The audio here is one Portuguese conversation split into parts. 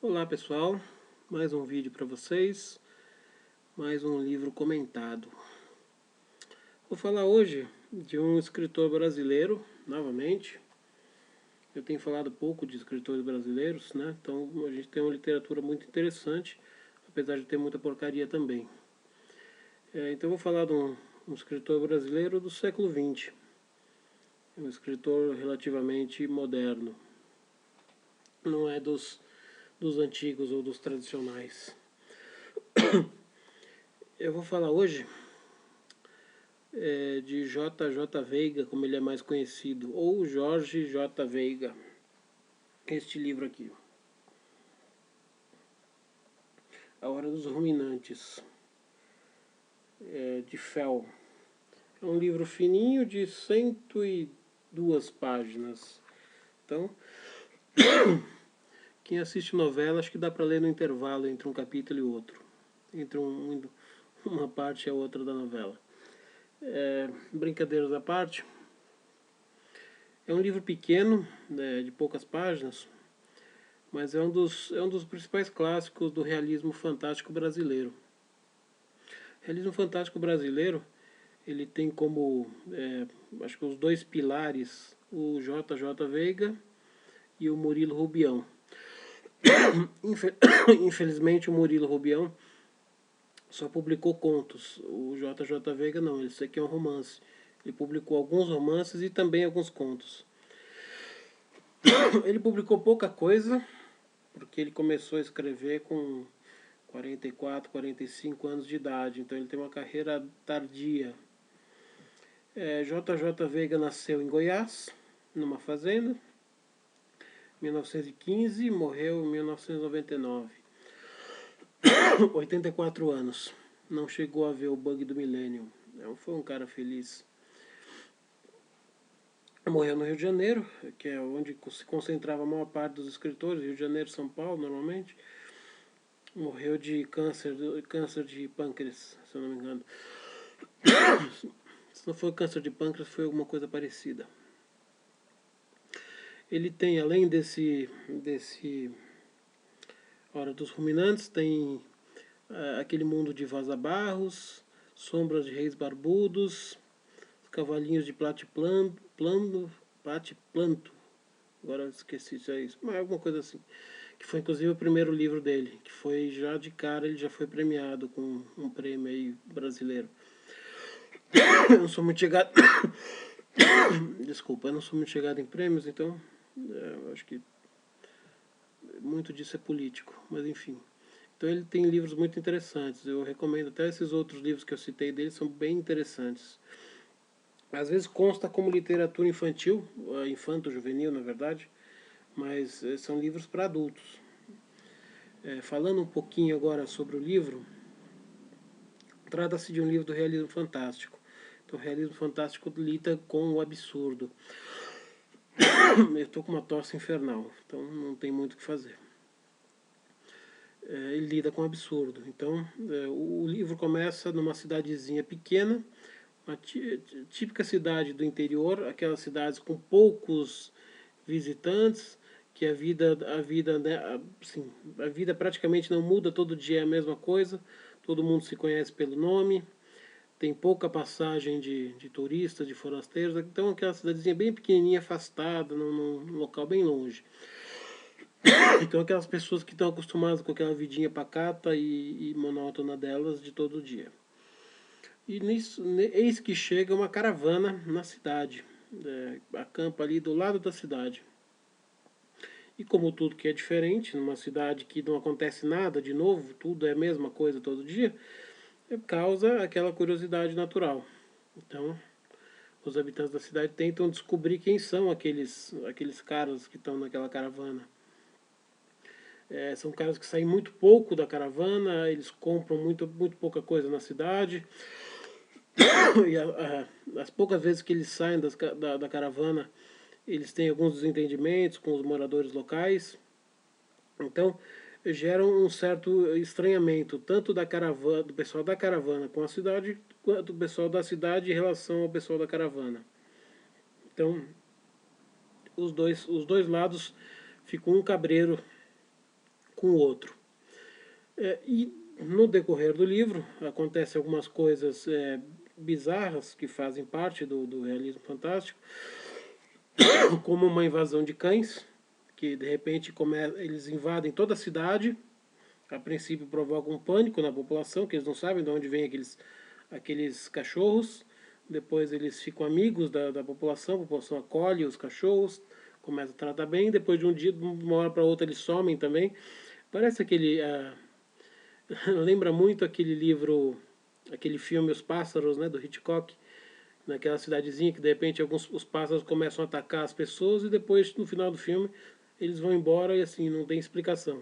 Olá pessoal, mais um vídeo para vocês, mais um livro comentado. Vou falar hoje de um escritor brasileiro, novamente. Eu tenho falado pouco de escritores brasileiros, né? Então a gente tem uma literatura muito interessante, apesar de ter muita porcaria também. Então eu vou falar de um escritor brasileiro do século XX, um escritor relativamente moderno, não é dos antigos ou dos tradicionais. Eu vou falar hoje de J.J. Veiga, como ele é mais conhecido, ou Jorge J. Veiga. Este livro aqui, A Hora dos Ruminantes, de Fel. É um livro fininho de 102 páginas. Então, quem assiste novela, acho que dá para ler no intervalo entre um capítulo e outro, entre uma parte e a outra da novela. Brincadeiras à parte, é um livro pequeno, de poucas páginas, mas é um dos principais clássicos do realismo fantástico brasileiro. O realismo fantástico brasileiro, ele tem como, acho que os dois pilares, o J.J. Veiga e o Murilo Rubião. Infelizmente o Murilo Rubião só publicou contos, o J.J. Veiga não, isso aqui é um romance. Ele publicou alguns romances e também alguns contos. Ele publicou pouca coisa, porque ele começou a escrever com 44, 45 anos de idade, então ele tem uma carreira tardia. J.J. Veiga nasceu em Goiás, numa fazenda, em 1915 e morreu em 1999. 84 anos. Não chegou a ver o bug do milênio. Foi um cara feliz. Morreu no Rio de Janeiro, que é onde se concentrava a maior parte dos escritores, Rio de Janeiro, São Paulo, normalmente. Morreu de câncer de pâncreas, se eu não me engano. Se não foi câncer de pâncreas, foi alguma coisa parecida. Ele tem, além desse Hora dos Ruminantes, tem aquele mundo de Vaza Barros, Sombras de Reis Barbudos, Cavalinhos de Platiplanto, agora eu esqueci se é isso, mas alguma coisa assim. Que foi inclusive o primeiro livro dele, que foi já de cara, ele já foi premiado com um prêmio aí brasileiro. Eu não sou muito chegado. Desculpa, eu não sou muito chegado em prêmios, então eu acho que muito disso é político, mas enfim. Então ele tem livros muito interessantes. Eu recomendo até esses outros livros que eu citei dele, são bem interessantes. Às vezes consta como literatura infantil, infanto-juvenil, na verdade, mas são livros para adultos. Falando um pouquinho agora sobre o livro, trata-se de um livro do realismo fantástico. Então, o realismo fantástico lida com o absurdo. Eu estou com uma tosse infernal, então não tem muito o que fazer. Ele lida com o absurdo. Então, o livro começa numa cidadezinha pequena, uma típica cidade do interior, aquelas cidades com poucos visitantes, que a vida, né, assim, a vida praticamente não muda, todo dia é a mesma coisa, todo mundo se conhece pelo nome, tem pouca passagem de turistas, de forasteiros, então aquela cidadezinha bem pequenininha, afastada, num local bem longe. Então aquelas pessoas que estão acostumadas com aquela vidinha pacata e monótona delas de todo dia. E nisso, eis que chega uma caravana na cidade, acampa ali do lado da cidade. E como tudo que é diferente, numa cidade que não acontece nada de novo, tudo é a mesma coisa todo dia, causa aquela curiosidade natural. Então, os habitantes da cidade tentam descobrir quem são aqueles caras que estão naquela caravana. São caras que saem muito pouco da caravana, eles compram muito pouca coisa na cidade. E as poucas vezes que eles saem da caravana, eles têm alguns desentendimentos com os moradores locais. Então, geram um certo estranhamento, tanto da caravana, do pessoal da caravana com a cidade, quanto do pessoal da cidade em relação ao pessoal da caravana. Então, os dois lados ficam um cabreiro com o outro. E no decorrer do livro acontecem algumas coisas bizarras que fazem parte do realismo fantástico, como uma invasão de cães, que de repente eles invadem toda a cidade. A princípio provocam um pânico na população, que eles não sabem de onde vêm aqueles cachorros. Depois eles ficam amigos da população, a população acolhe os cachorros, começa a tratar bem. Depois de um dia, de uma hora para outra, eles somem também. Parece aquele... lembra muito aquele livro, aquele filme Os Pássaros, né, do Hitchcock, naquela cidadezinha que de repente os pássaros começam a atacar as pessoas e depois, no final do filme, eles vão embora e assim, não tem explicação.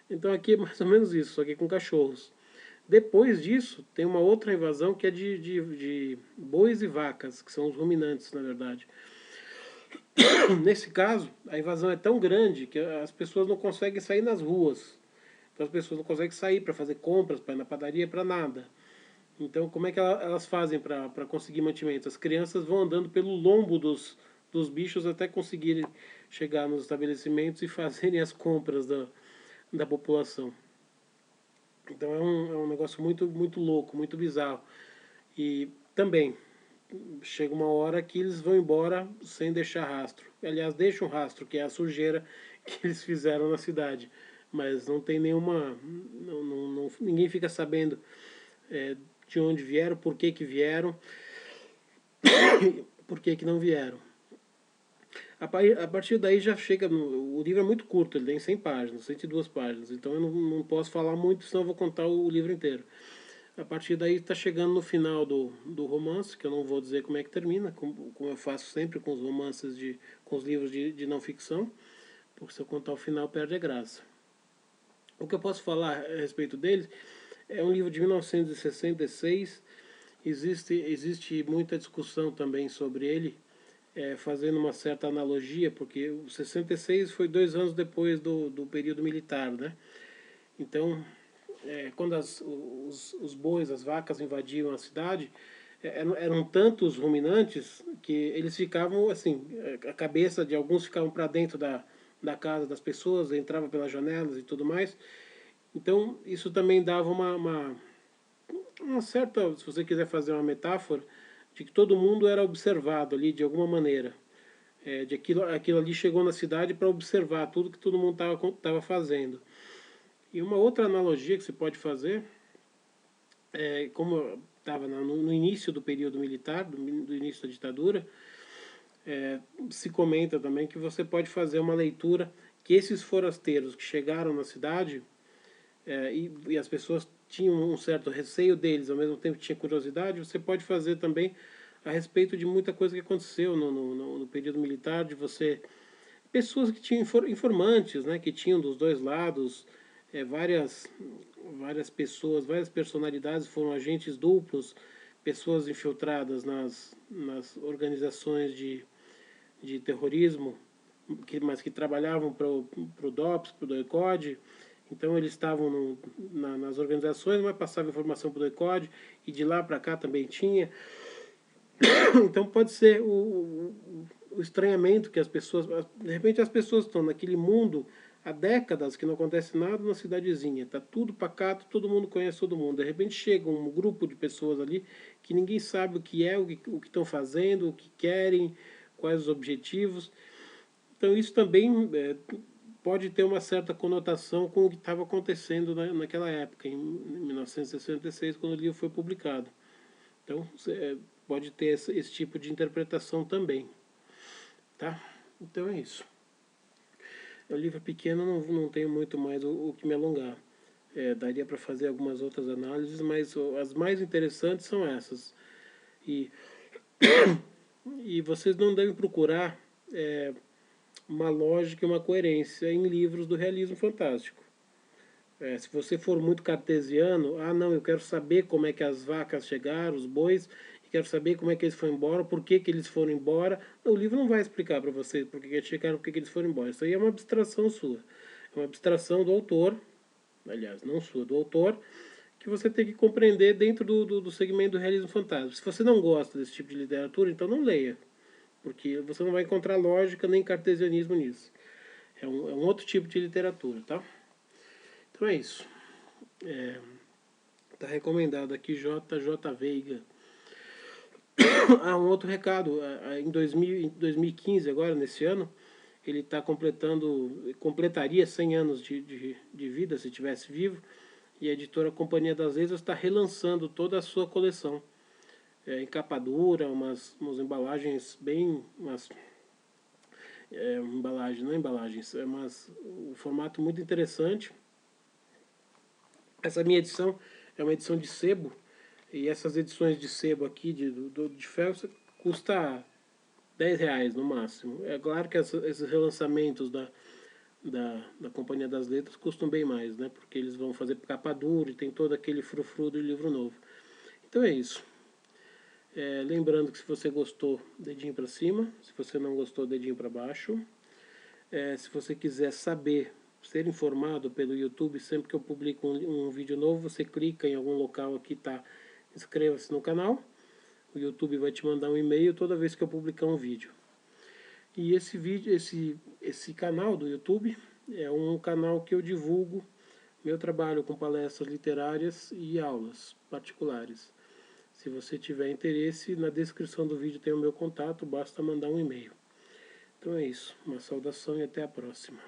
Então aqui é mais ou menos isso, só que com cachorros. Depois disso, tem uma outra invasão que é de bois e vacas, que são os ruminantes, na verdade. Nesse caso, a invasão é tão grande que as pessoas não conseguem sair nas ruas. Então as pessoas não conseguem sair para fazer compras, para ir na padaria, para nada. Então como é que elas fazem para conseguir mantimento? As crianças vão andando pelo lombo dos bichos até conseguirem chegar nos estabelecimentos e fazerem as compras da população. Então é um negócio muito, muito louco, muito bizarro. E também chega uma hora que eles vão embora sem deixar rastro. Aliás, deixam rastro, que é a sujeira que eles fizeram na cidade. Mas não tem nenhuma... ninguém fica sabendo de onde vieram, por que vieram, por que não vieram. A partir daí já chega... O livro é muito curto, ele tem 100 páginas, 102 páginas. Então eu não posso falar muito, senão eu vou contar o livro inteiro. A partir daí está chegando no final do romance, que eu não vou dizer como é que termina, como eu faço sempre com os romances, com os livros de não ficção, porque se eu contar o final perde a graça. O que eu posso falar a respeito dele é um livro de 1966, existe muita discussão também sobre ele, fazendo uma certa analogia, porque o 66 foi 2 anos depois do período militar, né? Então, quando os bois, as vacas invadiam a cidade, eram tantos ruminantes que eles ficavam assim, a cabeça de alguns ficavam para dentro da casa das pessoas, entrava pelas janelas e tudo mais. Então, isso também dava uma certa, se você quiser fazer uma metáfora, de que todo mundo era observado ali de alguma maneira. De aquilo ali chegou na cidade para observar tudo que todo mundo estava fazendo. E uma outra analogia que se pode fazer, como estava no início do período militar, do início da ditadura, se comenta também que você pode fazer uma leitura que esses forasteiros que chegaram na cidade, e as pessoas tinham um certo receio deles, ao mesmo tempo tinha curiosidade, você pode fazer também a respeito de muita coisa que aconteceu no período militar, de você... Pessoas que tinham informantes, né, que tinham dos dois lados, várias pessoas, várias personalidades foram agentes duplos, pessoas infiltradas nas organizações de terrorismo, mas que trabalhavam para o DOPS, para o DOI-CODE. Então eles estavam nas organizações, mas passavam informação para o DOI-CODE, e de lá para cá também tinha. Então pode ser o estranhamento que as pessoas... De repente as pessoas estão naquele mundo há décadas que não acontece nada na cidadezinha. Está tudo pacato, todo mundo conhece todo mundo. De repente chega um grupo de pessoas ali que ninguém sabe o que é, o que estão fazendo, o que querem, quais os objetivos. Então isso também pode ter uma certa conotação com o que estava acontecendo naquela época, em 1966, quando o livro foi publicado. Então pode ter esse tipo de interpretação também. Tá? Então é isso. O livro pequeno, não tenho muito mais o que me alongar. Daria para fazer algumas outras análises, mas as mais interessantes são essas. E vocês não devem procurar uma lógica e uma coerência em livros do realismo fantástico. Se você for muito cartesiano, não, eu quero saber como é que as vacas chegaram, os bois, e quero saber como é que eles foram embora, por que eles foram embora. Não, o livro não vai explicar para você por que eles chegaram, por que eles foram embora. Isso aí é uma abstração sua. É uma abstração do autor, aliás, não sua, do autor, que você tem que compreender dentro do segmento do realismo fantástico. Se você não gosta desse tipo de literatura, então não leia, porque você não vai encontrar lógica nem cartesianismo nisso. É um outro tipo de literatura, tá? Então é isso. Tá recomendado aqui JJ Veiga. Um outro recado, em 2015, agora, nesse ano, ele completaria 100 anos de vida, se tivesse vivo, e a editora Companhia das Letras está relançando toda a sua coleção. Em capa dura, umas embalagens bem... embalagem, não embalagens, um formato muito interessante. Essa minha edição é uma edição de sebo, e essas edições de sebo aqui, de ferro, custa R$ 10 no máximo. É claro que esses relançamentos da Companhia das Letras custam bem mais, né? Porque eles vão fazer capa dura e tem todo aquele frufru do livro novo. Então é isso. Lembrando que se você gostou, dedinho para cima. Se você não gostou, dedinho para baixo. Se você quiser ser informado pelo YouTube, sempre que eu publico um vídeo novo, você clica em algum local aqui, tá? Inscreva-se no canal. O YouTube vai te mandar um e-mail toda vez que eu publicar um vídeo. E esse canal do YouTube é um canal que eu divulgo meu trabalho com palestras literárias e aulas particulares. Se você tiver interesse, na descrição do vídeo tem o meu contato, basta mandar um e-mail. Então é isso, uma saudação e até a próxima.